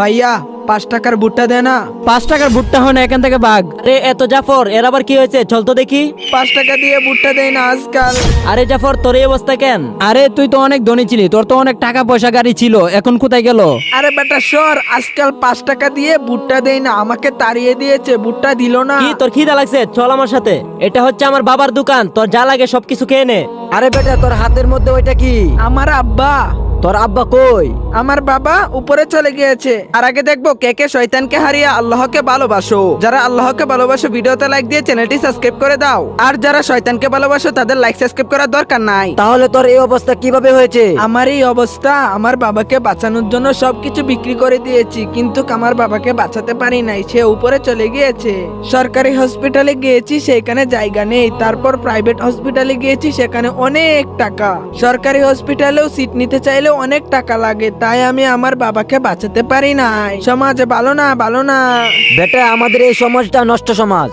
ভাইয়া 5 টাকার ভুট্টা দে না। 5 টাকার ভুট্টা হয় না, এখান থেকে ভাগ। আরে এত জাফর, এর আবার কি হয়েছে? চল তো দেখি। 5 টাকা দিয়ে ভুট্টা দেয় না আজকাল। আরে জাফর, তোর এই অবস্থা কেন? আরে তুই তো অনেক ধনী ছিলি, তোর তো অনেক টাকা পয়সা গাড়ি ছিল, এখন কোথায় গেল? আরে বেটা সর, আজকাল 5 টাকা দিয়ে ভুট্টা দেয় না, আমাকে তাড়িয়ে দিয়েছে, ভুট্টা দিল না। কি তোর খিদা লাগছে? চল আমার সাথে। এটা হচ্ছে আমার বাবার দোকান, তোর যা লাগে সবকিছু খেয়ে নে। আরে বেটা, তোর হাতের মধ্যে ওইটা কি? আমার আব্বা। তোর আব্বা কই? আমার বাবা উপরে চলে গিয়েছে। আর আগে দেখবো কে কে শয়তানকে হারিয়ে আল্লাহকে ভালোবাসো। যারা আল্লাহকে ভালোবাসো ভিডিওতে লাইক দিয়ে চ্যানেলটি সাবস্ক্রাইব করে দাও। আর যারা শয়তানকে ভালোবাসো তাদের লাইক সাবস্ক্রাইব করার দরকার নাই। তাহলে তোর এই অবস্থা কিভাবে হয়েছে? আমার এই অবস্থা আমার বাবাকে বাঁচানোর জন্য সবকিছু বিক্রি করে দিয়েছি, কিন্তু আমার বাবাকে বাঁচাতে পারি নাই, সে উপরে চলে গিয়েছে। সরকারি হসপিটালে গিয়েছি, সেখানে জায়গা নেই। তারপর প্রাইভেট হসপিটালে গিয়েছি, সেখানে অনেক টাকা। সরকারি হসপিটালেও সিট নিতে চাইলে অনেক টাকা লাগে, তাই আমি আমার বাবাকে বাঁচাতে পারি নাই। সমাজ ভালো না, ভালো না। বেটা, আমাদের এই সমাজটা নষ্ট সমাজ।